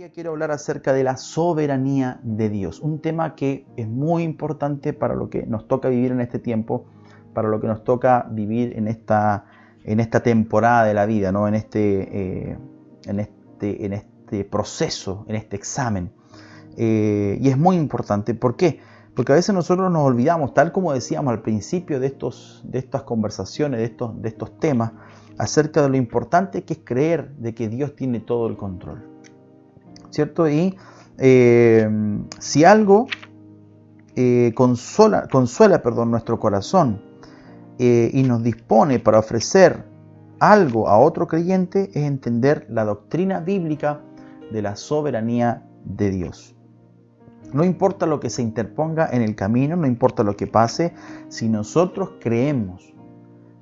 día quiero hablar acerca de la soberanía de Dios, un tema que es muy importante para lo que nos toca vivir en este tiempo, para lo que nos toca vivir en esta temporada de la vida, ¿no? en este proceso, en este examen. Y es muy importante. ¿Por qué? Porque a veces nosotros nos olvidamos, tal como decíamos al principio de estas conversaciones, de estos temas, acerca de lo importante que es creer de que Dios tiene todo el control, ¿cierto? Y si algo consuela nuestro corazón y nos dispone para ofrecer algo a otro creyente, es entender la doctrina bíblica de la soberanía de Dios. No importa lo que se interponga en el camino, no importa lo que pase, si nosotros creemos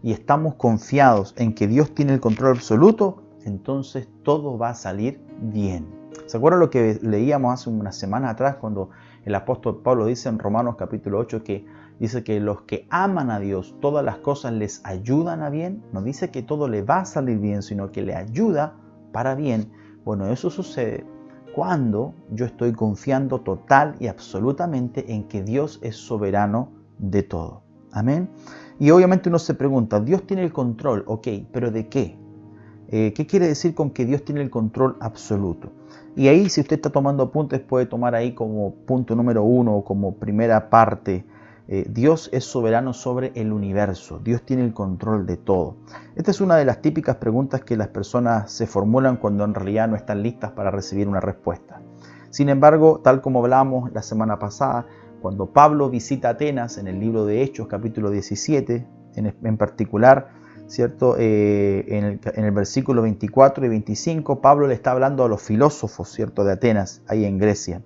y estamos confiados en que Dios tiene el control absoluto, entonces todo va a salir bien. ¿Se acuerdan lo que leíamos hace unas semanas atrás cuando el apóstol Pablo dice en Romanos capítulo 8 que dice que los que aman a Dios, todas las cosas les ayudan a bien? No dice que todo le va a salir bien, sino que le ayuda para bien. Bueno, eso sucede cuando yo estoy confiando total y absolutamente en que Dios es soberano de todo. Amén. Y obviamente uno se pregunta, Dios tiene el control, ok, pero ¿de qué? ¿Qué quiere decir con que Dios tiene el control absoluto? Y ahí, si usted está tomando apuntes, puede tomar ahí como punto número 1 o como primera parte, Dios es soberano sobre el universo, Dios tiene el control de todo. Esta es una de las típicas preguntas que las personas se formulan cuando en realidad no están listas para recibir una respuesta. Sin embargo, tal como hablamos la semana pasada, cuando Pablo visita Atenas en el libro de Hechos, capítulo 17, en particular, ¿cierto? En el versículo 24 y 25, Pablo le está hablando a los filósofos, ¿cierto?, de Atenas, ahí en Grecia.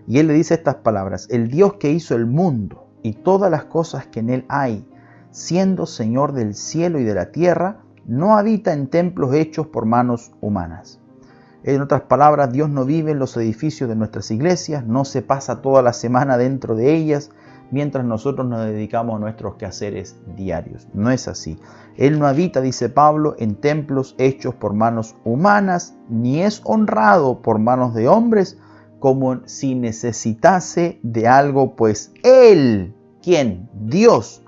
Y él le dice estas palabras: el Dios que hizo el mundo y todas las cosas que en él hay, siendo Señor del cielo y de la tierra, no habita en templos hechos por manos humanas. En otras palabras, Dios no vive en los edificios de nuestras iglesias, no se pasa toda la semana dentro de ellas, mientras nosotros nos dedicamos a nuestros quehaceres diarios. No es así. Él no habita, dice Pablo, en templos hechos por manos humanas, ni es honrado por manos de hombres, como si necesitase de algo, pues Él, ¿quién? Dios,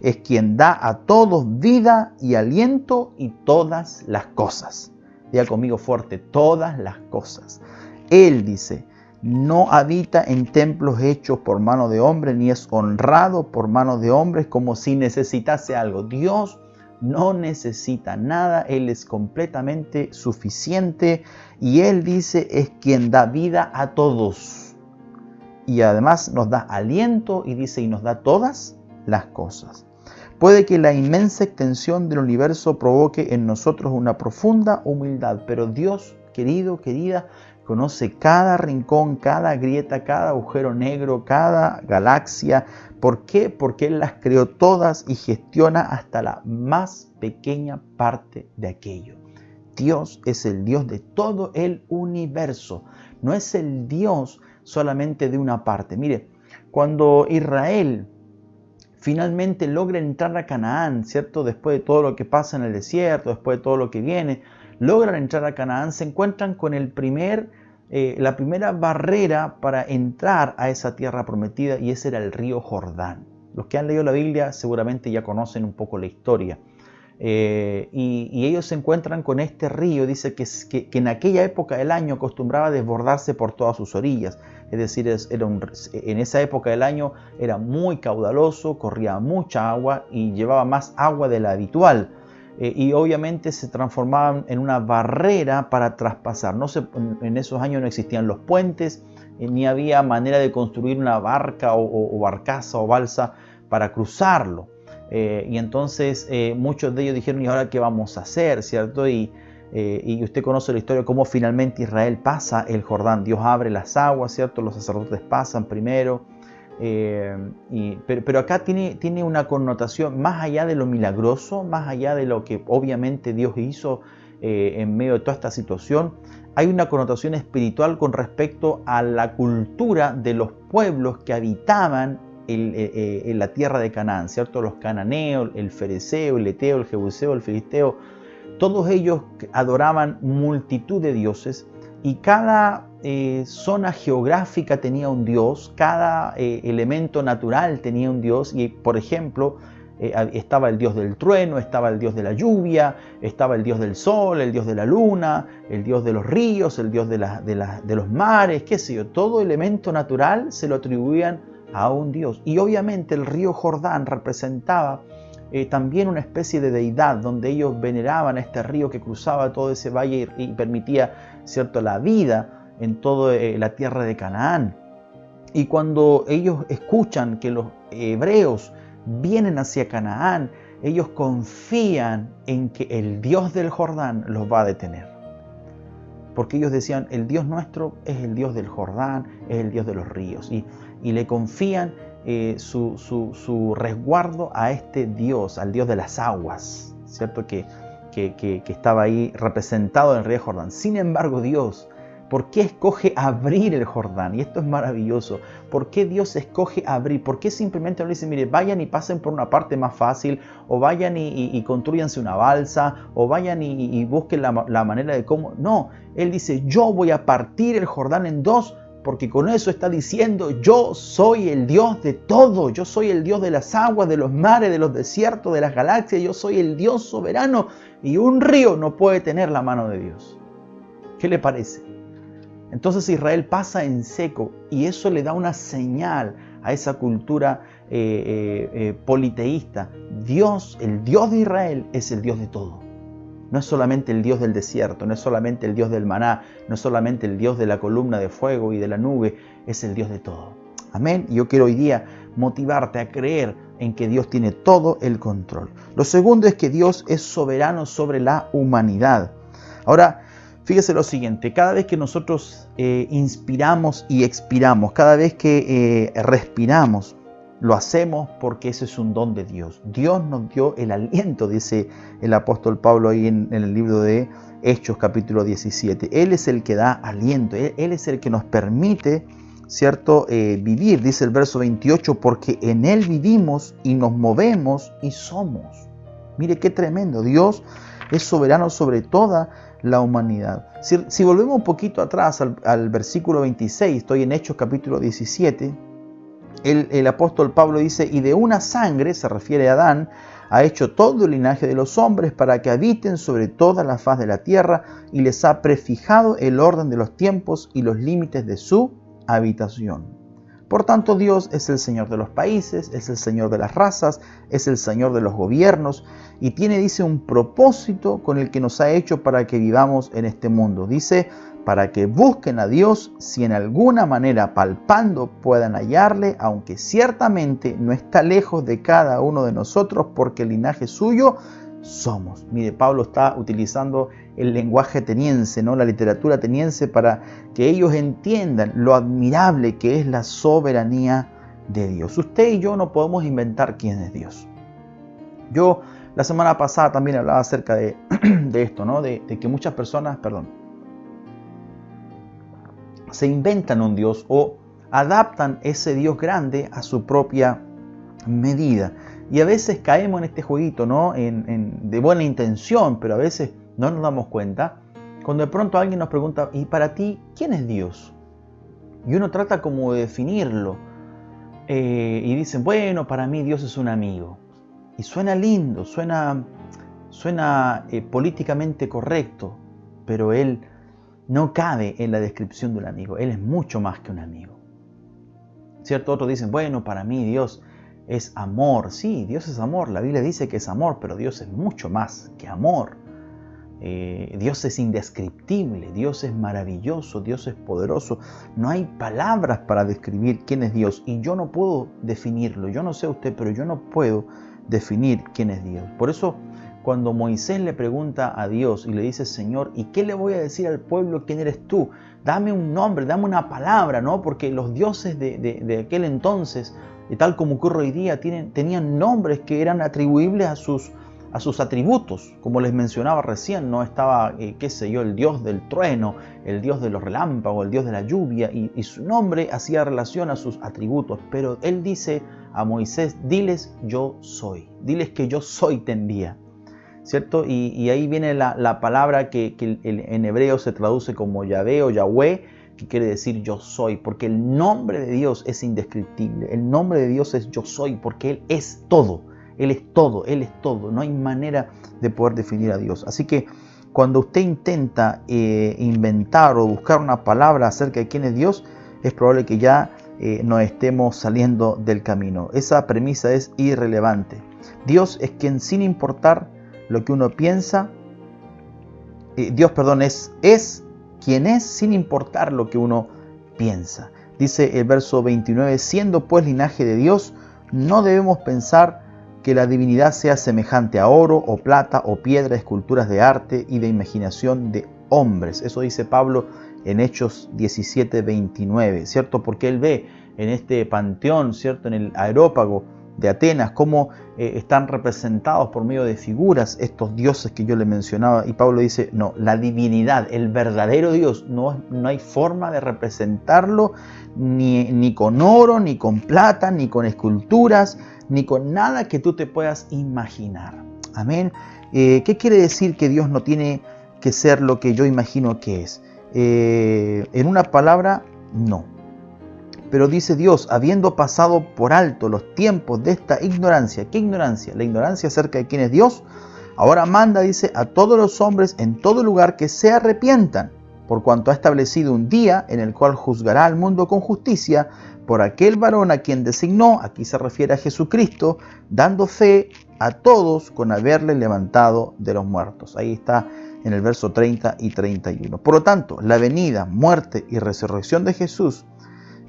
es quien da a todos vida y aliento y todas las cosas. Diga conmigo fuerte, todas las cosas. Él dice, no habita en templos hechos por mano de hombre, ni es honrado por manos de hombres como si necesitase algo. Dios no necesita nada, Él es completamente suficiente y Él dice es quien da vida a todos. Y además nos da aliento y dice y nos da todas las cosas. Puede que la inmensa extensión del universo provoque en nosotros una profunda humildad, pero Dios, querido, querida, conoce cada rincón, cada grieta, cada agujero negro, cada galaxia. ¿Por qué? Porque Él las creó todas y gestiona hasta la más pequeña parte de aquello. Dios es el Dios de todo el universo, no es el Dios solamente de una parte. Mire, cuando Israel finalmente logra entrar a Canaán, ¿cierto? Después de todo lo que pasa en el desierto, después de todo lo que viene, logran entrar a Canaán, se encuentran con la primera barrera para entrar a esa tierra prometida, y ese era el río Jordán. Los que han leído la Biblia seguramente ya conocen un poco la historia. Y ellos se encuentran con este río, dice que en aquella época del año acostumbraba a desbordarse por todas sus orillas. Es decir, en esa época del año era muy caudaloso, corría mucha agua y llevaba más agua de la habitual. Y obviamente se transformaban en una barrera para traspasar. En esos años no existían los puentes, ni había manera de construir una barca o barcaza o balsa para cruzarlo. Y entonces muchos de ellos dijeron, ¿y ahora qué vamos a hacer? ¿Cierto? Y usted conoce la historia, cómo finalmente Israel pasa el Jordán. Dios abre las aguas, ¿cierto? Los sacerdotes pasan primero. Pero acá tiene una connotación más allá de lo milagroso, más allá de lo que obviamente Dios hizo en medio de toda esta situación. Hay una connotación espiritual con respecto a la cultura de los pueblos que habitaban en la tierra de Canaán, ¿cierto? Los cananeos, el fereceo, el eteo, el jebuseo, el filisteo, todos ellos adoraban multitud de dioses y cada zona geográfica tenía un dios, cada elemento natural tenía un dios y, por ejemplo, estaba el dios del trueno, estaba el dios de la lluvia, estaba el dios del sol, el dios de la luna, el dios de los ríos, el dios de los mares, qué sé yo. Todo elemento natural se lo atribuían a un dios. Y obviamente el río Jordán representaba también una especie de deidad, donde ellos veneraban a este río que cruzaba todo ese valle y permitía, ¿cierto?, la vida en toda la tierra de Canaán. Y cuando ellos escuchan que los hebreos vienen hacia Canaán, ellos confían en que el Dios del Jordán los va a detener. Porque ellos decían, el Dios nuestro es el Dios del Jordán, es el Dios de los ríos. Y le confían su resguardo a este Dios, al Dios de las aguas, ¿cierto? Que estaba ahí representado en el río Jordán. Sin embargo, Dios, ¿por qué escoge abrir el Jordán? Y esto es maravilloso. ¿Por qué Dios escoge abrir? ¿Por qué simplemente no le dice, mire, vayan y pasen por una parte más fácil, o vayan y construyanse una balsa, o vayan y busquen la manera de cómo? No, Él dice, yo voy a partir el Jordán en dos, porque con eso está diciendo, yo soy el Dios de todo, yo soy el Dios de las aguas, de los mares, de los desiertos, de las galaxias, yo soy el Dios soberano, y un río no puede tener la mano de Dios. ¿Qué le parece? Entonces Israel pasa en seco y eso le da una señal a esa cultura politeísta. Dios, el Dios de Israel, es el Dios de todo. No es solamente el Dios del desierto, no es solamente el Dios del maná, no es solamente el Dios de la columna de fuego y de la nube, es el Dios de todo. Amén. Y yo quiero hoy día motivarte a creer en que Dios tiene todo el control. Lo segundo es que Dios es soberano sobre la humanidad. Ahora, fíjese lo siguiente, cada vez que nosotros inspiramos y expiramos, cada vez que respiramos, lo hacemos porque ese es un don de Dios. Dios nos dio el aliento, dice el apóstol Pablo ahí en el libro de Hechos capítulo 17. Él es el que da aliento, Él es el que nos permite, ¿cierto?, vivir, dice el verso 28, porque en Él vivimos y nos movemos y somos. Mire qué tremendo, Dios es soberano sobre toda la humanidad. Si volvemos un poquito atrás al versículo 26, estoy en Hechos capítulo 17, el apóstol Pablo dice, y de una sangre, se refiere a Adán, ha hecho todo el linaje de los hombres para que habiten sobre toda la faz de la tierra y les ha prefijado el orden de los tiempos y los límites de su habitación. Por tanto, Dios es el Señor de los países, es el Señor de las razas, es el Señor de los gobiernos y tiene, dice, un propósito con el que nos ha hecho para que vivamos en este mundo. Dice, para que busquen a Dios si en alguna manera palpando puedan hallarle, aunque ciertamente no está lejos de cada uno de nosotros porque el linaje suyo somos. Mire, Pablo está utilizando el lenguaje ateniense, ¿no?, la literatura ateniense, para que ellos entiendan lo admirable que es la soberanía de Dios. Usted y yo no podemos inventar quién es Dios. Yo la semana pasada también hablaba acerca de esto, ¿no?, de que muchas personas, se inventan un Dios o adaptan ese Dios grande a su propia medida. Y a veces caemos en este jueguito, ¿no?, de buena intención, pero a veces no nos damos cuenta. Cuando de pronto alguien nos pregunta, ¿y para ti quién es Dios? Y uno trata como de definirlo. Y dicen, bueno, para mí Dios es un amigo. Y suena lindo, suena políticamente correcto, pero Él no cabe en la descripción de un amigo. Él es mucho más que un amigo. ¿Cierto? Otros dicen, bueno, para mí Dios es amor. Sí, Dios es amor. La Biblia dice que es amor, pero Dios es mucho más que amor. Dios es indescriptible, Dios es maravilloso, Dios es poderoso. No hay palabras para describir quién es Dios y yo no puedo definirlo. Yo no sé usted, pero yo no puedo definir quién es Dios. Por eso, cuando Moisés le pregunta a Dios y le dice, Señor, ¿y qué le voy a decir al pueblo quién eres tú? Dame un nombre, dame una palabra, ¿no? Porque los dioses de aquel entonces, y tal como ocurre hoy día, tenían nombres que eran atribuibles a sus atributos. Como les mencionaba recién, no estaba, qué sé yo, el dios del trueno, el dios de los relámpagos, el dios de la lluvia, y su nombre hacía relación a sus atributos. Pero él dice a Moisés, diles yo soy, diles que yo soy te envía. ¿Cierto? Y ahí viene la palabra que en hebreo se traduce como Yahvé o Yahweh, que quiere decir yo soy, porque el nombre de Dios es indescriptible. El nombre de Dios es yo soy, porque Él es todo. Él es todo, Él es todo. No hay manera de poder definir a Dios. Así que cuando usted intenta inventar o buscar una palabra acerca de quién es Dios, es probable que ya nos estemos saliendo del camino. Esa premisa es irrelevante. Dios es quien, sin importar lo que uno piensa, es quien es sin importar lo que uno piensa. Dice el verso 29, siendo pues linaje de Dios, no debemos pensar que la divinidad sea semejante a oro o plata o piedra, esculturas de arte y de imaginación de hombres. Eso dice Pablo en Hechos 17:29, ¿cierto? Porque él ve en este panteón, ¿cierto? En el Areópago de Atenas, cómo están representados por medio de figuras estos dioses que yo le mencionaba. Y Pablo dice, no, la divinidad, el verdadero Dios, no hay forma de representarlo ni con oro, ni con plata, ni con esculturas, ni con nada que tú te puedas imaginar. Amén. ¿Qué quiere decir que Dios no tiene que ser lo que yo imagino que es? En una palabra, no. Pero dice Dios, habiendo pasado por alto los tiempos de esta ignorancia. ¿Qué ignorancia? La ignorancia acerca de quién es Dios. Ahora manda, dice, a todos los hombres en todo lugar que se arrepientan, por cuanto ha establecido un día en el cual juzgará al mundo con justicia por aquel varón a quien designó, aquí se refiere a Jesucristo, dando fe a todos con haberle levantado de los muertos. Ahí está en el verso 30 y 31. Por lo tanto, la venida, muerte y resurrección de Jesús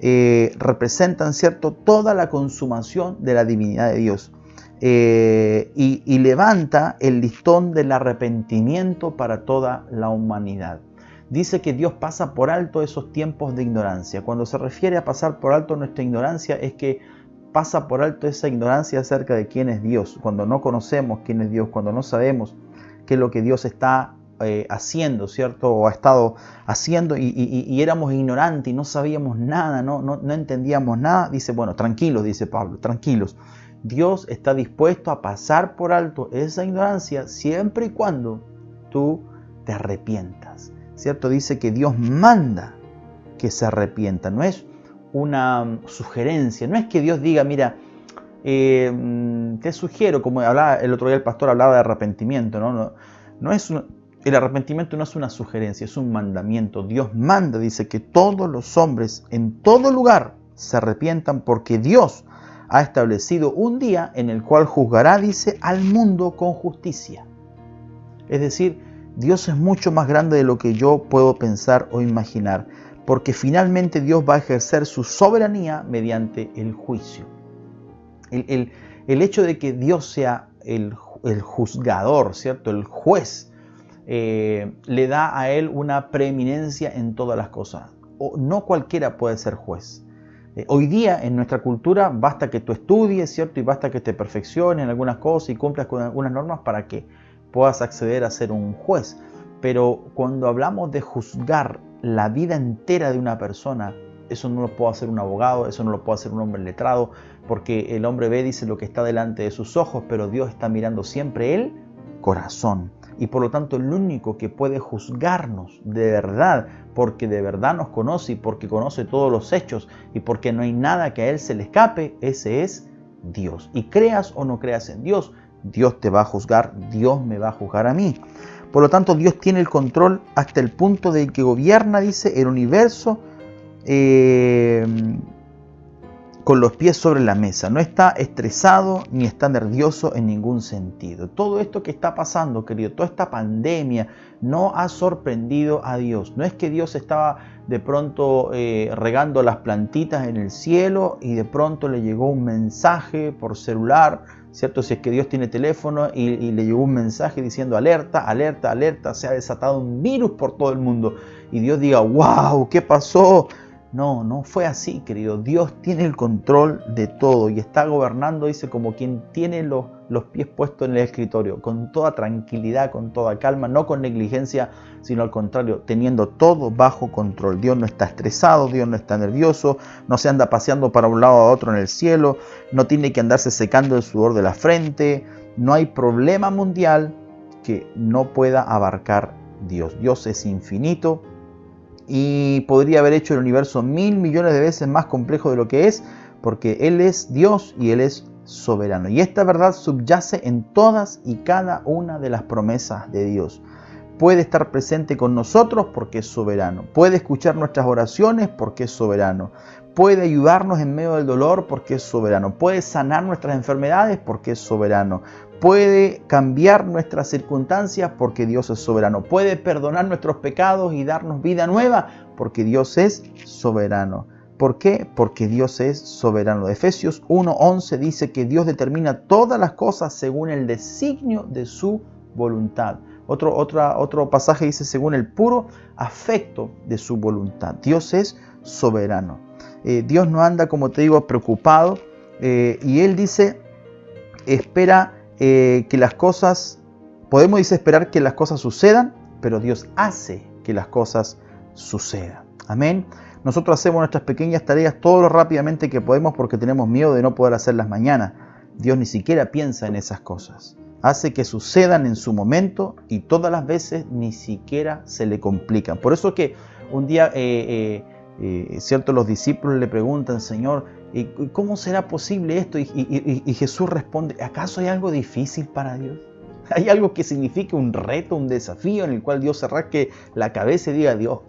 representan, ¿cierto?, toda la consumación de la divinidad de Dios y levanta el listón del arrepentimiento para toda la humanidad. Dice que Dios pasa por alto esos tiempos de ignorancia. Cuando se refiere a pasar por alto nuestra ignorancia, es que pasa por alto esa ignorancia acerca de quién es Dios. Cuando no conocemos quién es Dios, cuando no sabemos qué es lo que Dios está haciendo, ¿cierto? O ha estado haciendo y éramos ignorantes y no sabíamos nada, no entendíamos nada. Dice, bueno, tranquilos, dice Pablo, tranquilos. Dios está dispuesto a pasar por alto esa ignorancia siempre y cuando tú te arrepientas, ¿cierto? Dice que Dios manda que se arrepienta, no es una sugerencia, no es que Dios diga, mira, te sugiero, como hablaba el otro día el pastor hablaba de arrepentimiento, no es el arrepentimiento no es una sugerencia, es un mandamiento. Dios manda, dice, que todos los hombres en todo lugar se arrepientan porque Dios ha establecido un día en el cual juzgará, dice, al mundo con justicia. Es decir, Dios es mucho más grande de lo que yo puedo pensar o imaginar, porque finalmente Dios va a ejercer su soberanía mediante el juicio. El hecho de que Dios sea el juzgador, ¿cierto?, el juez, le da a él una preeminencia en todas las cosas. No cualquiera puede ser juez. Hoy día en nuestra cultura basta que tú estudies, ¿cierto? Y basta que te perfecciones en algunas cosas y cumplas con algunas normas para que puedas acceder a ser un juez. Pero cuando hablamos de juzgar la vida entera de una persona, eso no lo puede hacer un abogado, eso no lo puede hacer un hombre letrado, porque el hombre ve, dice, lo que está delante de sus ojos, pero Dios está mirando siempre el corazón. Y por lo tanto el único que puede juzgarnos de verdad, porque de verdad nos conoce y porque conoce todos los hechos y porque no hay nada que a Él se le escape, ese es Dios. Y creas o no creas en Dios, Dios te va a juzgar, Dios me va a juzgar a mí. Por lo tanto, Dios tiene el control hasta el punto de que gobierna, dice, el universo con los pies sobre la mesa. No está estresado ni está nervioso en ningún sentido. Todo esto que está pasando, querido, toda esta pandemia no ha sorprendido a Dios. No es que Dios estaba de pronto regando las plantitas en el cielo y de pronto le llegó un mensaje por celular, ¿cierto? Si es que Dios tiene teléfono y le llegó un mensaje diciendo alerta, alerta, alerta, se ha desatado un virus por todo el mundo. Y Dios diga, wow, ¿qué pasó? No fue así, querido. Dios tiene el control de todo y está gobernando, dice, como quien tiene los pies puestos en el escritorio, con toda tranquilidad, con toda calma, no con negligencia, sino al contrario, teniendo todo bajo control. Dios no está estresado, Dios no está nervioso, no se anda paseando para un lado a otro en el cielo, no tiene que andarse secando el sudor de la frente, no hay problema mundial que no pueda abarcar Dios. Dios es infinito y podría haber hecho el universo 1000 millones de veces más complejo de lo que es, porque Él es Dios y Él es soberano. Y esta verdad subyace en todas y cada una de las promesas de Dios. Puede estar presente con nosotros porque es soberano. Puede escuchar nuestras oraciones porque es soberano. Puede ayudarnos en medio del dolor porque es soberano. Puede sanar nuestras enfermedades porque es soberano. Puede cambiar nuestras circunstancias porque Dios es soberano. Puede perdonar nuestros pecados y darnos vida nueva porque Dios es soberano. ¿Por qué? Porque Dios es soberano. Efesios 1:11 dice que Dios determina todas las cosas según el designio de su voluntad. Otro pasaje dice según el puro afecto de su voluntad. Dios es soberano. Dios no anda, como te digo, preocupado. Y Él dice, espera que las cosas, podemos esperar que las cosas sucedan, pero Dios hace que las cosas sucedan. Amén. Nosotros hacemos nuestras pequeñas tareas todo lo rápidamente que podemos porque tenemos miedo de no poder hacerlas mañana. Dios ni siquiera piensa en esas cosas. Hace que sucedan en su momento y todas las veces ni siquiera se le complican. Por eso que un día, cierto, los discípulos le preguntan, Señor, ¿cómo será posible esto? Y Jesús responde, ¿acaso hay algo difícil para Dios? ¿Hay algo que signifique un reto, un desafío en el cual Dios se rasque la cabeza y diga, Dios,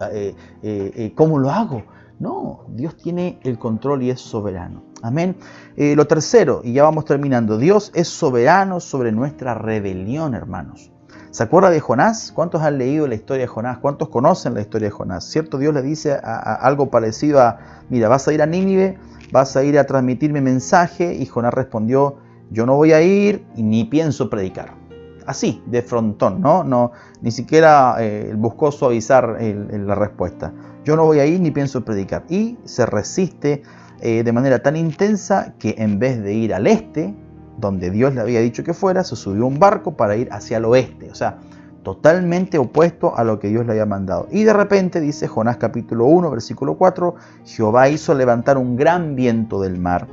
¿cómo lo hago? No, Dios tiene el control y es soberano. Amén. Lo tercero, y ya vamos terminando, Dios es soberano sobre nuestra rebelión, hermanos. ¿Se acuerda de Jonás? ¿Cuántos han leído la historia de Jonás? ¿Cuántos conocen la historia de Jonás? ¿Cierto? Dios le dice algo parecido a, mira, vas a ir a Nínive, vas a ir a transmitir mi mensaje, y Jonás respondió, yo no voy a ir y ni pienso predicar. Así, de frontón, ¿no? Ni siquiera buscó suavizar la respuesta. Yo no voy a ir ni pienso predicar. Y se resiste de manera tan intensa que en vez de ir al este, donde Dios le había dicho que fuera, se subió a un barco para ir hacia el oeste. O sea, totalmente opuesto a lo que Dios le había mandado. Y de repente, dice Jonás capítulo 1, versículo 4, Jehová hizo levantar un gran viento del mar.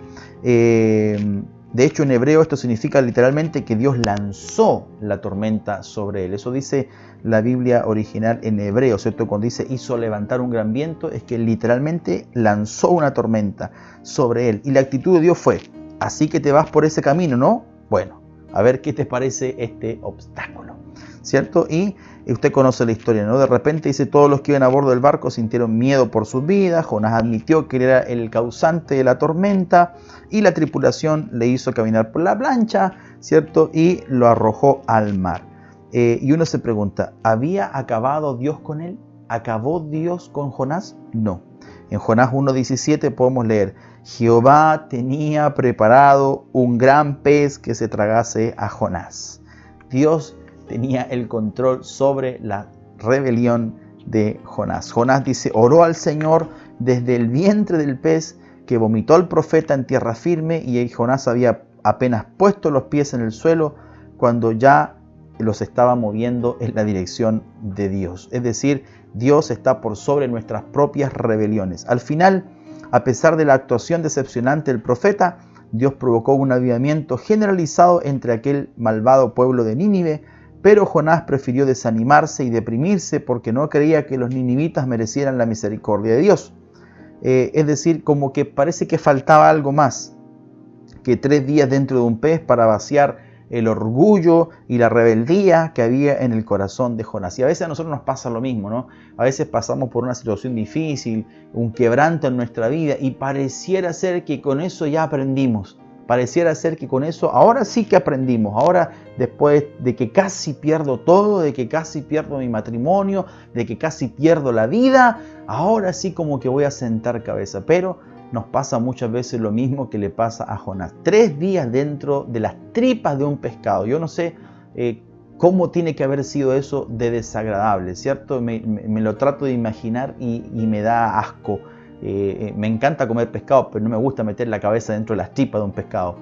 De hecho, en hebreo esto significa literalmente que Dios lanzó la tormenta sobre él. Eso dice la Biblia original en hebreo, ¿cierto? Cuando dice hizo levantar un gran viento, es que literalmente lanzó una tormenta sobre él. Y la actitud de Dios fue, así que te vas por ese camino, ¿no? Bueno, a ver qué te parece este obstáculo, ¿cierto? Y usted conoce la historia, ¿no? De repente dice, todos los que iban a bordo del barco sintieron miedo por sus vidas. Jonás admitió que él era el causante de la tormenta y la tripulación le hizo caminar por la plancha, ¿cierto? Y lo arrojó al mar. Y uno se pregunta, ¿había acabado Dios con él? ¿Acabó Dios con Jonás? No. En Jonás 1:17 podemos leer, Jehová tenía preparado un gran pez que se tragase a Jonás. Dios tenía el control sobre la rebelión de Jonás. Jonás dice, oró al Señor desde el vientre del pez que vomitó al profeta en tierra firme, y Jonás había apenas puesto los pies en el suelo cuando ya los estaba moviendo en la dirección de Dios. Es decir, Dios está por sobre nuestras propias rebeliones. Al final, a pesar de la actuación decepcionante del profeta, Dios provocó un avivamiento generalizado entre aquel malvado pueblo de Nínive, pero Jonás prefirió desanimarse y deprimirse porque no creía que los ninivitas merecieran la misericordia de Dios. Es decir, como que parece que faltaba algo más que 3 días dentro de un pez para vaciar el orgullo y la rebeldía que había en el corazón de Jonás. Y a veces a nosotros nos pasa lo mismo, ¿no? A veces pasamos por una situación difícil, un quebranto en nuestra vida, y pareciera ser que con eso ya aprendimos. Pareciera ser que con eso ahora sí que aprendimos. Ahora, después de que casi pierdo todo, de que casi pierdo mi matrimonio, de que casi pierdo la vida, ahora sí como que voy a sentar cabeza. Pero nos pasa muchas veces lo mismo que le pasa a Jonás. 3 días dentro de las tripas de un pescado. Yo no sé cómo tiene que haber sido eso de desagradable, ¿cierto? Me lo trato de imaginar y me da asco. Me encanta comer pescado, pero no me gusta meter la cabeza dentro de las tripas de un pescado.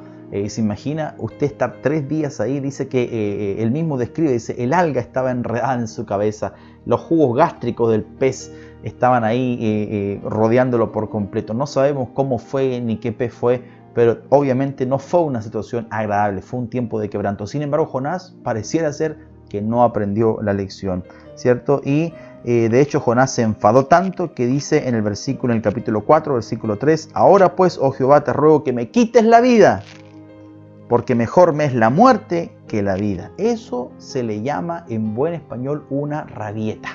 ¿Se imagina usted estar 3 días ahí? Dice que él mismo describe, dice, el alga estaba enredada en su cabeza, los jugos gástricos del pez estaban ahí rodeándolo por completo. No sabemos cómo fue ni qué pez fue, pero obviamente no fue una situación agradable, fue un tiempo de quebranto. Sin embargo, Jonás pareciera ser que no aprendió la lección, ¿cierto? Y de hecho Jonás se enfadó tanto que dice en el capítulo 4, versículo 3, ahora pues, oh Jehová, te ruego que me quites la vida, porque mejor me es la muerte que la vida. Eso se le llama en buen español una rabieta.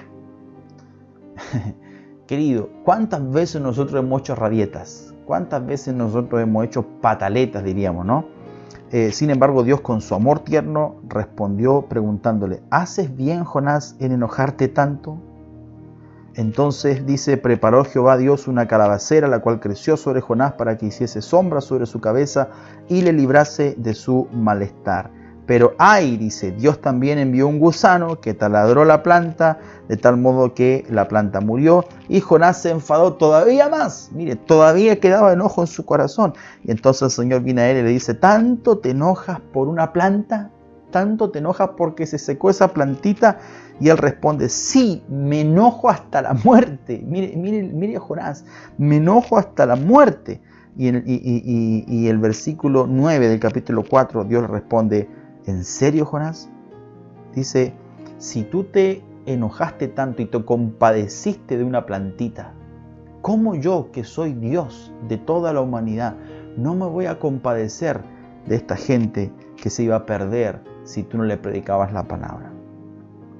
Querido, ¿cuántas veces nosotros hemos hecho rabietas? ¿Cuántas veces nosotros hemos hecho pataletas, diríamos, no? Sin embargo, Dios con su amor tierno respondió preguntándole, ¿haces bien, Jonás, en enojarte tanto? Entonces dice, preparó Jehová Dios una calabacera, la cual creció sobre Jonás para que hiciese sombra sobre su cabeza y le librase de su malestar. Pero ay, dice, Dios también envió un gusano que taladró la planta, de tal modo que la planta murió, y Jonás se enfadó todavía más. Mire, todavía quedaba enojo en su corazón. Y entonces el Señor viene a él y le dice, ¿tanto te enojas por una planta? ¿Tanto te enojas porque se secó esa plantita? Y él responde, sí, me enojo hasta la muerte. Mire a Jonás, me enojo hasta la muerte. Y el versículo 9 del capítulo 4, Dios le responde, ¿en serio, Jonás? Dice, si tú te enojaste tanto y te compadeciste de una plantita, ¿cómo yo, que soy Dios de toda la humanidad, no me voy a compadecer de esta gente que se iba a perder si tú no le predicabas la palabra?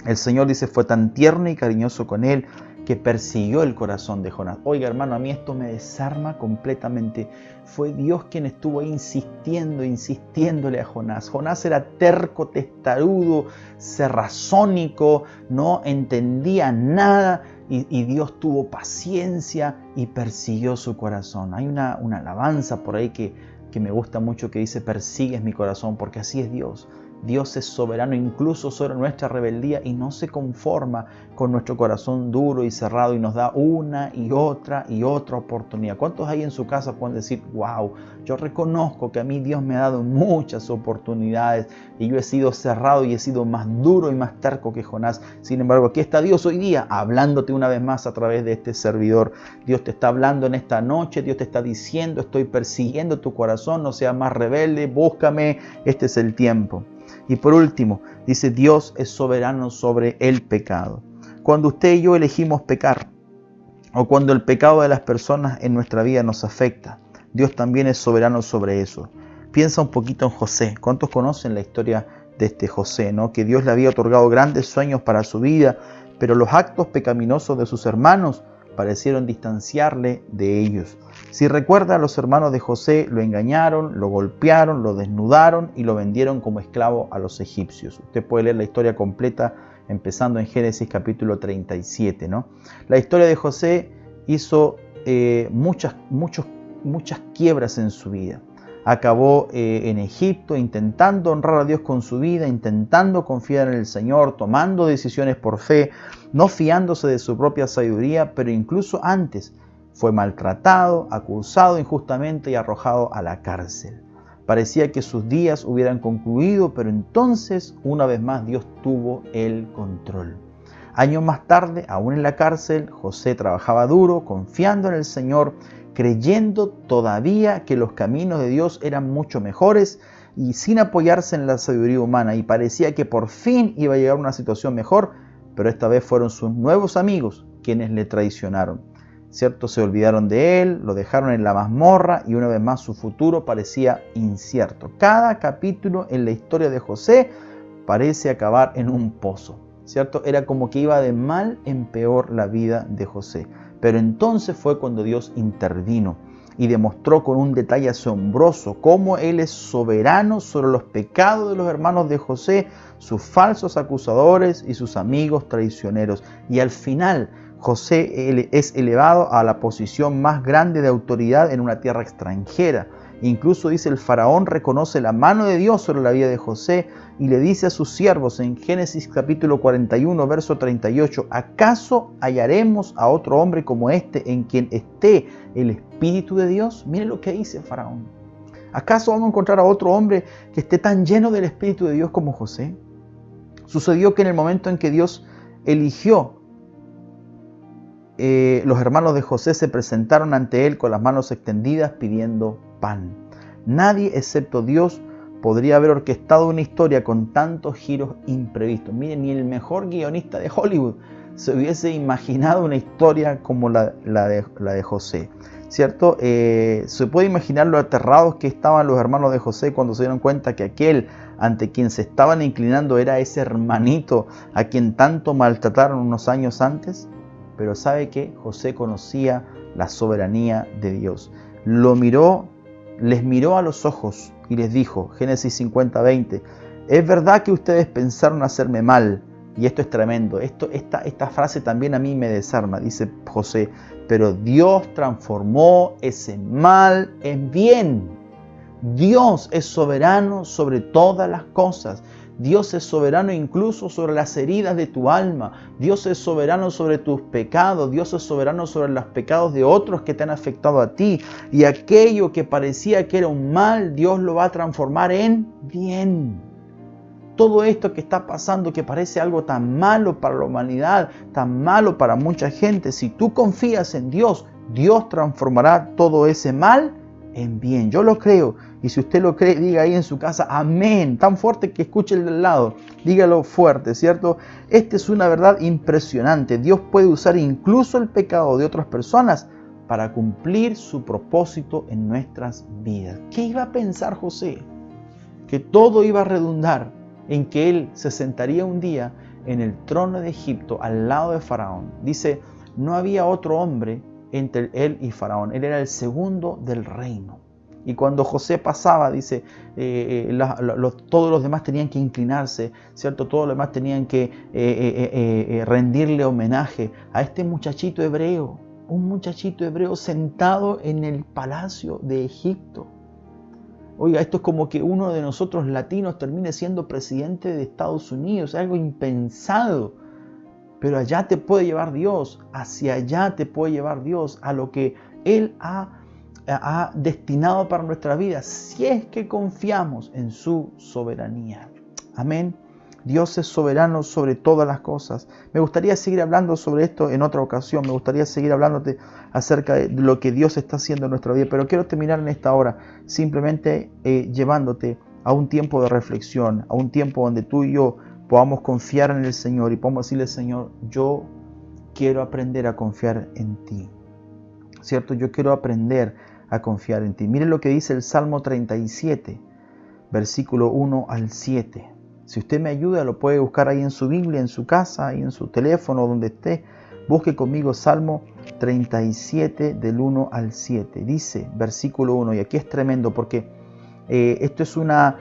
El Señor, dice, fue tan tierno y cariñoso con él que persiguió el corazón de Jonás. Oiga, hermano, a mí esto me desarma completamente. Fue Dios quien estuvo ahí insistiéndole a Jonás. Jonás era terco, testarudo, cerrazónico, no entendía nada y Dios tuvo paciencia y persiguió su corazón. Hay una alabanza por ahí que me gusta mucho que dice, persigues mi corazón, porque así es Dios. Dios es soberano incluso sobre nuestra rebeldía y no se conforma con nuestro corazón duro y cerrado y nos da una y otra oportunidad. ¿Cuántos hay en su casa pueden decir, wow, yo reconozco que a mí Dios me ha dado muchas oportunidades y yo he sido cerrado y he sido más duro y más terco que Jonás? Sin embargo, aquí está Dios hoy día hablándote una vez más a través de este servidor. Dios te está hablando en esta noche, Dios te está diciendo, estoy persiguiendo tu corazón, no seas más rebelde, búscame, este es el tiempo. Y por último, dice, Dios es soberano sobre el pecado. Cuando usted y yo elegimos pecar, o cuando el pecado de las personas en nuestra vida nos afecta, Dios también es soberano sobre eso. Piensa un poquito en José. ¿Cuántos conocen la historia de este José, ¿no? Que Dios le había otorgado grandes sueños para su vida, pero los actos pecaminosos de sus hermanos parecieron distanciarle de ellos. Si recuerda, los hermanos de José lo engañaron, lo golpearon, lo desnudaron y lo vendieron como esclavo a los egipcios. Usted puede leer la historia completa empezando en Génesis capítulo 37, ¿no? La historia de José hizo muchas quiebras en su vida. Acabó en Egipto intentando honrar a Dios con su vida, intentando confiar en el Señor, tomando decisiones por fe, no fiándose de su propia sabiduría, pero incluso antes fue maltratado, acusado injustamente y arrojado a la cárcel. Parecía que sus días hubieran concluido, pero entonces una vez más Dios tuvo el control. Años más tarde, aún en la cárcel, José trabajaba duro, confiando en el Señor, creyendo todavía que los caminos de Dios eran mucho mejores y sin apoyarse en la sabiduría humana, y parecía que por fin iba a llegar a una situación mejor, pero esta vez fueron sus nuevos amigos quienes le traicionaron. ¿Cierto? Se olvidaron de él, lo dejaron en la mazmorra y una vez más su futuro parecía incierto. Cada capítulo en la historia de José parece acabar en un pozo, ¿cierto? Era como que iba de mal en peor la vida de José. Pero entonces fue cuando Dios intervino y demostró con un detalle asombroso cómo Él es soberano sobre los pecados de los hermanos de José, sus falsos acusadores y sus amigos traicioneros. Y al final, José es elevado a la posición más grande de autoridad en una tierra extranjera. Incluso dice, el faraón reconoce la mano de Dios sobre la vida de José y le dice a sus siervos en Génesis capítulo 41, verso 38, ¿acaso hallaremos a otro hombre como este en quien esté el Espíritu de Dios? Miren lo que dice el faraón. ¿Acaso vamos a encontrar a otro hombre que esté tan lleno del Espíritu de Dios como José? Sucedió que en el momento en que Dios eligió, los hermanos de José se presentaron ante él con las manos extendidas pidiendo pan. Nadie excepto Dios podría haber orquestado una historia con tantos giros imprevistos. Miren, ni el mejor guionista de Hollywood se hubiese imaginado una historia como la de José, ¿cierto? Se puede imaginar lo aterrados que estaban los hermanos de José cuando se dieron cuenta que aquel ante quien se estaban inclinando era ese hermanito a quien tanto maltrataron unos años antes. Pero ¿sabe qué? José conocía la soberanía de Dios. Lo miró, les miró a los ojos y les dijo, Génesis 50:20, es verdad que ustedes pensaron hacerme mal. Y esto es tremendo. Esta frase también a mí me desarma, dice José. Pero Dios transformó ese mal en bien. Dios es soberano sobre todas las cosas. Dios es soberano incluso sobre las heridas de tu alma. Dios es soberano sobre tus pecados. Dios es soberano sobre los pecados de otros que te han afectado a ti. Y aquello que parecía que era un mal, Dios lo va a transformar en bien. Todo esto que está pasando, que parece algo tan malo para la humanidad, tan malo para mucha gente, si tú confías en Dios, Dios transformará todo ese mal en bien. Yo lo creo. Y si usted lo cree, diga ahí en su casa, amén. Tan fuerte que escuche el del lado. Dígalo fuerte, ¿cierto? Esta es una verdad impresionante. Dios puede usar incluso el pecado de otras personas para cumplir su propósito en nuestras vidas. ¿Qué iba a pensar José? Que todo iba a redundar en que él se sentaría un día en el trono de Egipto al lado de Faraón. Dice, no había otro hombre entre él y Faraón. Él era el segundo del reino. Y cuando José pasaba, dice, todos los demás tenían que inclinarse, ¿cierto? Todos los demás tenían que rendirle homenaje a este muchachito hebreo. Un muchachito hebreo sentado en el palacio de Egipto. Oiga, esto es como que uno de nosotros latinos termine siendo presidente de Estados Unidos, algo impensado. Pero allá te puede llevar Dios, hacia allá te puede llevar Dios, a lo que Él ha destinado para nuestra vida, si es que confiamos en su soberanía. Amén. Dios es soberano sobre todas las cosas. Me gustaría seguir hablando sobre esto en otra ocasión. Me gustaría seguir hablándote acerca de lo que Dios está haciendo en nuestra vida. Pero quiero terminar en esta hora simplemente llevándote a un tiempo de reflexión, a un tiempo donde tú y yo podamos confiar en el Señor y podamos decirle, Señor, yo quiero aprender a confiar en ti. ¿Cierto? Yo quiero aprender a confiar en ti. Miren lo que dice el Salmo 37, versículo 1 al 7. Si usted me ayuda, lo puede buscar ahí en su Biblia, en su casa, ahí en su teléfono, donde esté. Busque conmigo Salmo 37 del 1 al 7. Dice, versículo 1, y aquí es tremendo porque esto es una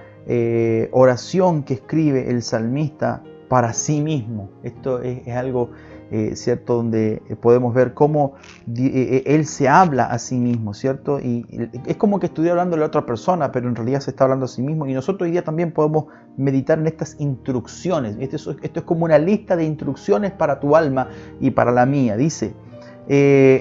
oración que escribe el salmista para sí mismo. Esto es algo, ¿cierto? Donde podemos ver cómo él se habla a sí mismo, ¿cierto? Y es como que estuviera hablando a otra persona, pero en realidad se está hablando a sí mismo. Y nosotros hoy día también podemos meditar en estas instrucciones. Esto es como una lista de instrucciones para tu alma y para la mía. Dice,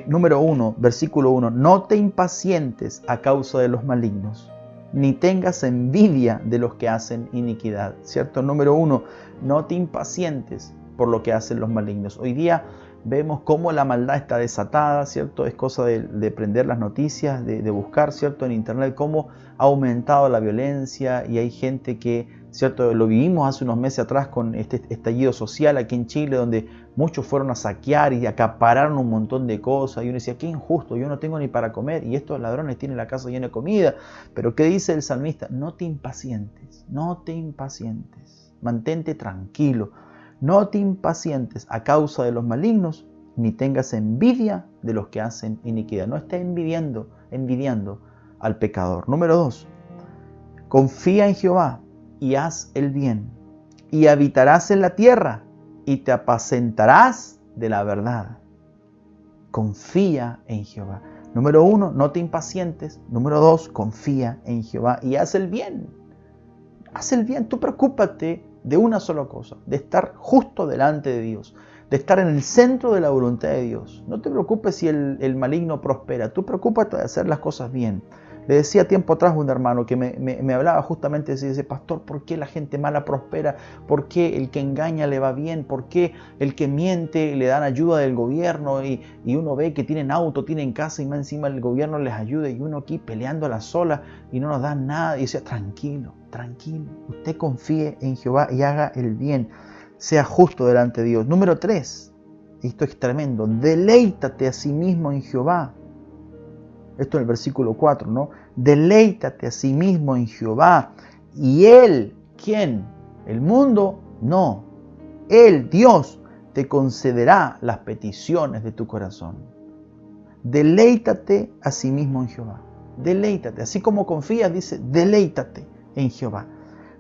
número 1, versículo 1, no te impacientes a causa de los malignos, ni tengas envidia de los que hacen iniquidad, ¿cierto? Número 1, no te impacientes por lo que hacen los malignos. Hoy día vemos cómo la maldad está desatada, ¿cierto? Es cosa de prender las noticias, de buscar, ¿cierto? En internet cómo ha aumentado la violencia y hay gente que, ¿cierto? Lo vivimos hace unos meses atrás con este estallido social aquí en Chile, donde muchos fueron a saquear y acapararon un montón de cosas. Y uno decía, qué injusto, yo no tengo ni para comer y estos ladrones tienen la casa llena de comida. Pero ¿qué dice el salmista? No te impacientes, no te impacientes. Mantente tranquilo. No te impacientes a causa de los malignos, ni tengas envidia de los que hacen iniquidad. No estés envidiando al pecador. Número 2, confía en Jehová y haz el bien, y habitarás en la tierra, y te apacentarás de la verdad. Confía en Jehová. Número 1, no te impacientes. Número 2, confía en Jehová y haz el bien. Haz el bien, tú preocúpate de una sola cosa, de estar justo delante de Dios, de estar en el centro de la voluntad de Dios. No te preocupes si el maligno prospera, tú preocúpate de hacer las cosas bien. Le decía tiempo atrás un hermano que me hablaba justamente de ese pastor, ¿por qué la gente mala prospera? ¿Por qué el que engaña le va bien? ¿Por qué el que miente le dan ayuda del gobierno? Y uno ve que tienen auto, tienen casa y más encima el gobierno les ayuda y uno aquí peleando a la sola y no nos dan nada. Y decía, tranquilo, usted confíe en Jehová y haga el bien, sea justo delante de Dios. Número 3, esto es tremendo, deleítate a sí mismo en Jehová. Esto en el versículo 4, ¿no? Deleítate a sí mismo en Jehová. Y Él, ¿quién? ¿El mundo? No. Él, Dios, te concederá las peticiones de tu corazón. Deleítate a sí mismo en Jehová. Deleítate. Así como confías, dice, deleítate en Jehová.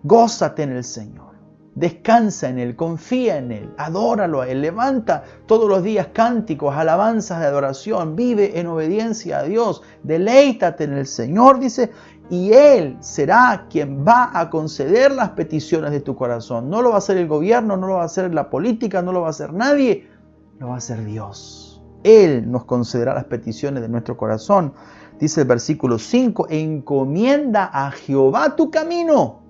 Gózate en el Señor. Descansa en Él, confía en Él, adóralo a Él, levanta todos los días cánticos, alabanzas de adoración, vive en obediencia a Dios, deleítate en el Señor, dice, y Él será quien va a conceder las peticiones de tu corazón. No lo va a hacer el gobierno, no lo va a hacer la política, no lo va a hacer nadie, lo va a hacer Dios. Él nos concederá las peticiones de nuestro corazón. Dice el versículo 5, encomienda a Jehová tu camino.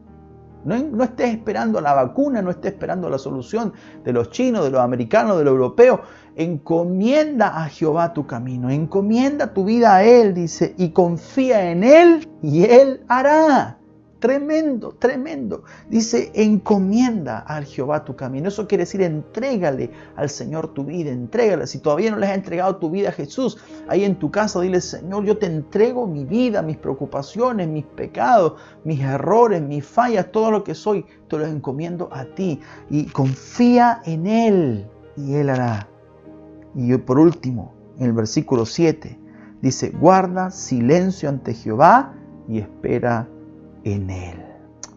No estés esperando la vacuna, no estés esperando la solución de los chinos, de los americanos, de los europeos. Encomienda a Jehová tu camino, encomienda tu vida a Él, dice, y confía en Él y Él hará. Tremendo, tremendo. Dice, encomienda a Jehová tu camino. Eso quiere decir, entrégale al Señor tu vida, entrégale. Si todavía no le has entregado tu vida a Jesús, ahí en tu casa dile, Señor, yo te entrego mi vida, mis preocupaciones, mis pecados, mis errores, mis fallas, todo lo que soy, te lo encomiendo a ti. Y confía en Él y Él hará. Y por último, en el versículo 7, dice, guarda silencio ante Jehová y espera en Él.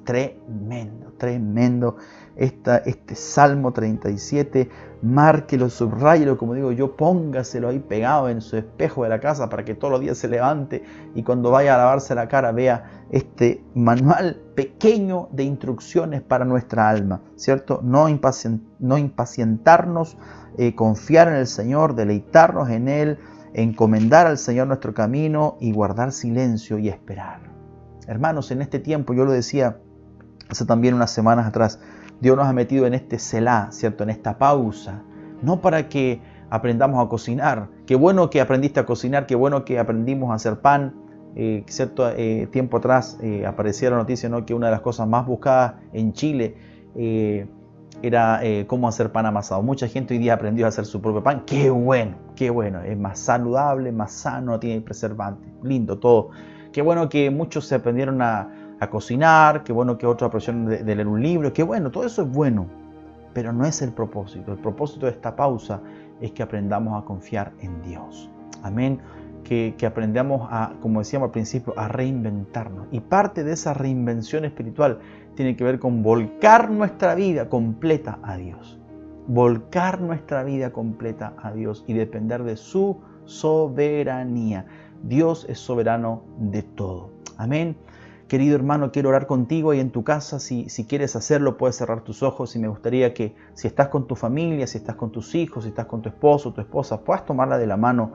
Tremendo, tremendo. Este Salmo 37, márquelo, subráyelo, como digo yo, póngaselo ahí pegado en su espejo de la casa para que todos los días se levante y cuando vaya a lavarse la cara vea este manual pequeño de instrucciones para nuestra alma, ¿cierto? No impacientarnos, confiar en el Señor, deleitarnos en Él, encomendar al Señor nuestro camino y guardar silencio y esperar. Hermanos, en este tiempo, yo lo decía hace también unas semanas atrás, Dios nos ha metido en este Selah, ¿cierto? En esta pausa, no para que aprendamos a cocinar. Qué bueno que aprendiste a cocinar, qué bueno que aprendimos a hacer pan. ¿Cierto? Tiempo atrás aparecía la noticia, ¿no? Que una de las cosas más buscadas en Chile era cómo hacer pan amasado. Mucha gente hoy día aprendió a hacer su propio pan. Qué bueno. Es más saludable, más sano, no tiene preservantes. Lindo todo. Qué bueno que muchos se aprendieron a cocinar, qué bueno que otros aprendieron de leer un libro, qué bueno, todo eso es bueno, pero no es el propósito. El propósito de esta pausa es que aprendamos a confiar en Dios. Amén. Que aprendamos a, como decíamos al principio, a reinventarnos. Y parte de esa reinvención espiritual tiene que ver con volcar nuestra vida completa a Dios. Volcar nuestra vida completa a Dios y depender de su soberanía. Dios es soberano de todo. Amén. Querido hermano, quiero orar contigo y en tu casa, si quieres hacerlo, puedes cerrar tus ojos y me gustaría que si estás con tu familia, si estás con tus hijos, si estás con tu esposo o tu esposa, puedas tomarla de la mano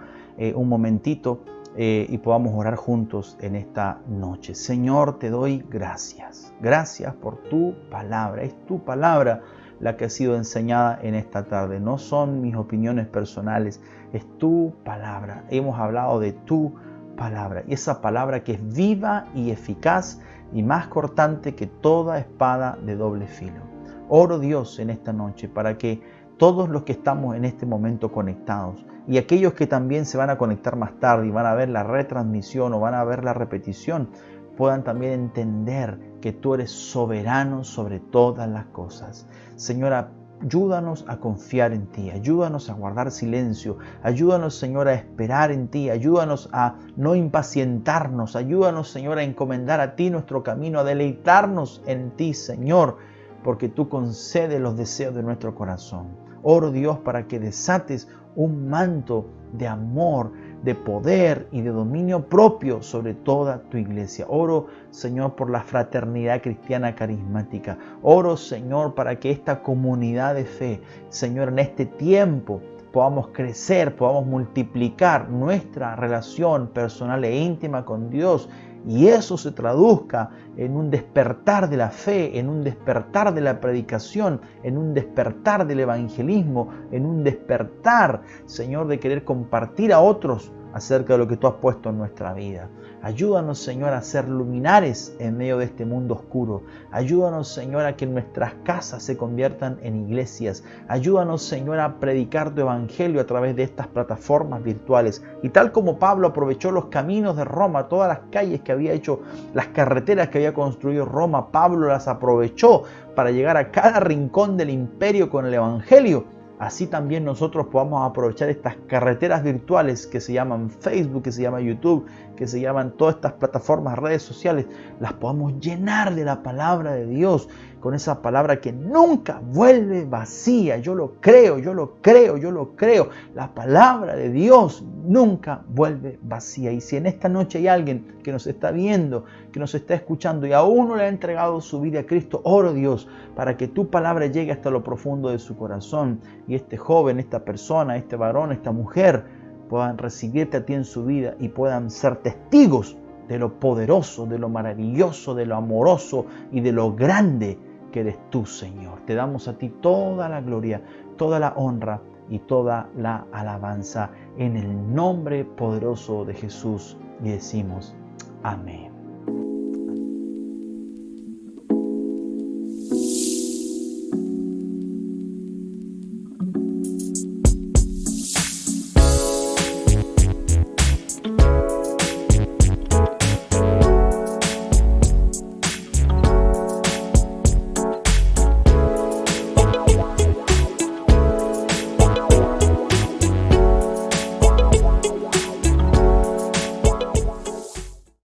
un momentito y podamos orar juntos en esta noche. Señor, te doy gracias. Gracias por tu palabra. Es tu palabra la que ha sido enseñada en esta tarde. No son mis opiniones personales, es tu palabra. Hemos hablado de tu palabra. Y esa palabra que es viva y eficaz y más cortante que toda espada de doble filo. Oro, Dios, en esta noche para que todos los que estamos en este momento conectados y aquellos que también se van a conectar más tarde y van a ver la retransmisión o van a ver la repetición, puedan también entender que tú eres soberano sobre todas las cosas. Señora, ayúdanos a confiar en ti, ayúdanos a guardar silencio, ayúdanos, Señor, a esperar en ti, ayúdanos a no impacientarnos, ayúdanos, Señor, a encomendar a ti nuestro camino, a deleitarnos en ti, Señor, porque tú concedes los deseos de nuestro corazón. Oro, Dios, para que desates un manto de amor, de poder y de dominio propio sobre toda tu iglesia. Oro, Señor, por la fraternidad cristiana carismática. Oro, Señor, para que esta comunidad de fe, Señor, en este tiempo podamos crecer, podamos multiplicar nuestra relación personal e íntima con Dios y eso se traduzca en un despertar de la fe, en un despertar de la predicación, en un despertar del evangelismo, en un despertar, Señor, de querer compartir a otros acerca de lo que tú has puesto en nuestra vida. Ayúdanos, Señor, a ser luminares en medio de este mundo oscuro. Ayúdanos, Señor, a que nuestras casas se conviertan en iglesias. Ayúdanos, Señor, a predicar tu evangelio a través de estas plataformas virtuales. Y tal como Pablo aprovechó los caminos de Roma, todas las calles que había hecho, las carreteras que había construido Roma, Pablo las aprovechó para llegar a cada rincón del imperio con el evangelio. Así también nosotros podamos aprovechar estas carreteras virtuales que se llaman Facebook, que se llama YouTube, que se llaman todas estas plataformas, redes sociales, las podamos llenar de la palabra de Dios, con esa palabra que nunca vuelve vacía. Yo lo creo, yo lo creo, yo lo creo. La palabra de Dios nunca vuelve vacía. Y si en esta noche hay alguien que nos está viendo, que nos está escuchando y aún no le ha entregado su vida a Cristo, oro, Dios, para que tu palabra llegue hasta lo profundo de su corazón y este joven, esta persona, este varón, esta mujer puedan recibirte a ti en su vida y puedan ser testigos de lo poderoso, de lo maravilloso, de lo amoroso y de lo grande que eres tú, Señor. Te damos a ti toda la gloria, toda la honra y toda la alabanza en el nombre poderoso de Jesús y decimos amén.